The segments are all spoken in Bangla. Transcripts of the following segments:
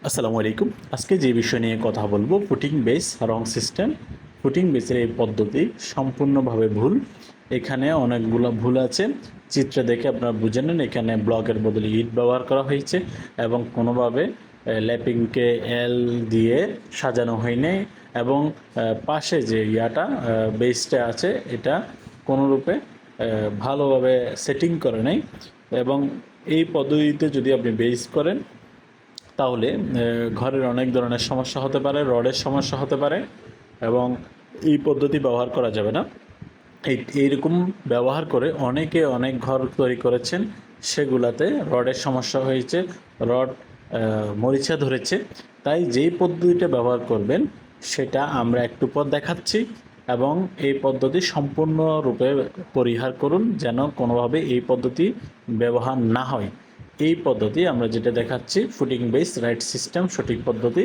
আসসালামু আলাইকুম। আজকে যে বিষয় নিয়ে কথা বলবো, ফুটিং বেস রং সিস্টেম। ফুটিং বেসের এই পদ্ধতি সম্পূর্ণভাবে ভুল। এখানে অনেকগুলো ভুল আছে। চিত্রে দেখে আপনারা বুঝে নেন, এখানে ব্লকের বদলে ইট ব্যবহার করা হয়েছে এবং কোনোভাবে ল্যাপিংকে এল দিয়ে সাজানো হয়নি এবং পাশে যে বেসটা আছে এটা কোনোরূপে ভালোভাবে সেটিং করে নাই। এবং এই পদ্ধতিতে যদি আপনি বেস করেন তাহলে ঘরের অনেক ধরনের সমস্যা হতে পারে, রডের সমস্যা হতে পারে এবং এই পদ্ধতি ব্যবহার করা যাবে না। এইরকম ব্যবহার করে অনেকে অনেক ঘর তৈরি করেছেন, সেগুলাতে রডের সমস্যা হয়েছে, রড মরিচা ধরেছে। তাই যেই পদ্ধতিটা ব্যবহার করবেন সেটা আমরা একটু পর দেখাচ্ছি এবং এই পদ্ধতি সম্পূর্ণরূপে পরিহার করুন যেন কোনোভাবে এই পদ্ধতি ব্যবহার না হয়। এই পদ্ধতি আমরা যেটা দেখাচ্ছি ফুটিং বেস রাইট সিস্টেম সঠিক পদ্ধতি,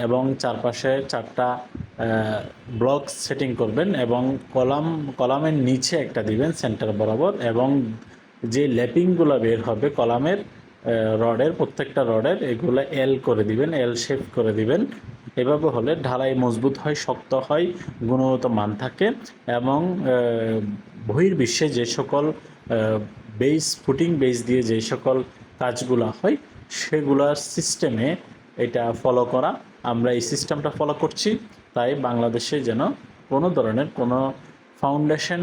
এবং চারপাশে চারটা ব্লক সেটিং করবেন এবং কলামের নিচে একটা দিবেন সেন্টার বরাবর, এবং যে ল্যাপিংগুলো বের হবে কলামের রডের প্রত্যেকটা রডের এগুলো এল করে দিবেন, এল শেপ করে দিবেন। এভাবে হলে ঢালাই মজবুত হয়, শক্ত হয়, গুণগত মান থাকে এবং বহির্বিশ্বে যে সকল ফুটিং বেস দিয়ে যে সকল কাজগুলো হয় সেগুলার সিস্টেমে এটা ফলো করা। আমরা এই সিস্টেমটা ফলো করছি, তাই বাংলাদেশে যেন কোনো ধরনের কোনো ফাউন্ডেশন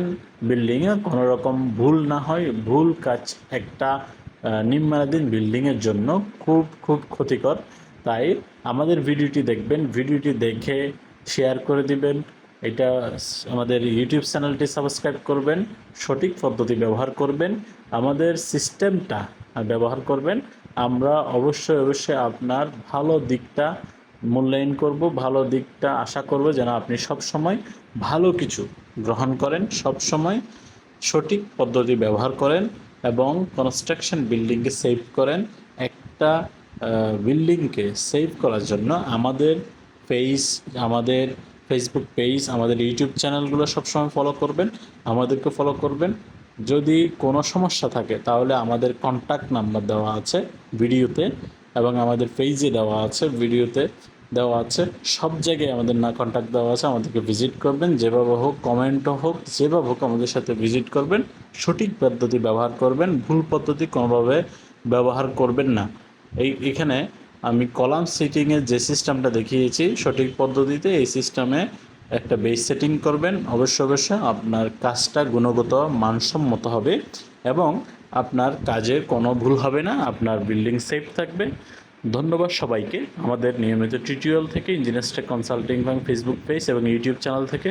বিল্ডিংয়ে কোনো রকম ভুল না হয়। ভুল কাজ একটা নির্মাণাধীন বিল্ডিংয়ের জন্য খুব খুব ক্ষতিকর। তাই আমাদের ভিডিওটি দেখবেন, ভিডিওটি দেখে শেয়ার করে দিবেন। এটা আমাদের ইউটিউব চ্যানেলটি সাবস্ক্রাইব করবেন, সঠিক পদ্ধতি ব্যবহার করবেন, আমাদের সিস্টেমটা ব্যবহার করবেন। আমরা অবশ্যই আপনার ভালো দিকটা মূল্যায়ন করব, ভালো দিকটা আশা করব যেন আপনি সব সময় ভালো কিছু গ্রহণ করেন, সব সময় সঠিক পদ্ধতি ব্যবহার করেন এবং কনস্ট্রাকশন বিল্ডিংকে সেভ করেন। একটা বিল্ডিংকে সেভ করার জন্য আমাদের পেজ, আমাদের ফেসবুক পেজ, আমাদের ইউটিউব চ্যানেলগুলো সবসময় ফলো করবেন, আমাদেরকে ফলো করবেন। যদি কোনো সমস্যা থাকে তাহলে আমাদের কন্ট্যাক্ট নাম্বার দেওয়া আছে ভিডিওতে এবং আমাদের পেজে দেওয়া আছে, ভিডিওতে দেওয়া আছে, সব জায়গায় আমাদের কন্ট্যাক্ট দেওয়া আছে। আমাদেরকে ভিজিট করবেন, যেভাবে হোক, কমেন্টও হোক, যেভাবে হোক আমাদের সাথে ভিজিট করবেন। সঠিক পদ্ধতি ব্যবহার করবেন, ভুল পদ্ধতি কোনোভাবে ব্যবহার করবেন না। এখানে আমি কলাম সেটিংয়ের যে সিস্টেমটা দেখিয়েছি সঠিক পদ্ধতিতে, এই সিস্টেমে একটা বেস সেটিং করবেন। অবশ্যই আপনার কাজটা গুণগত মানসম্মত হবে এবং আপনার কাজে কোনো ভুল হবে না, আপনার বিল্ডিং সেফ থাকবে। ধন্যবাদ সবাইকে। আমাদের নিয়মিত টিউটোরিয়াল থেকে engineers tech consulting Facebook page এবং ইউটিউব চ্যানেল থেকে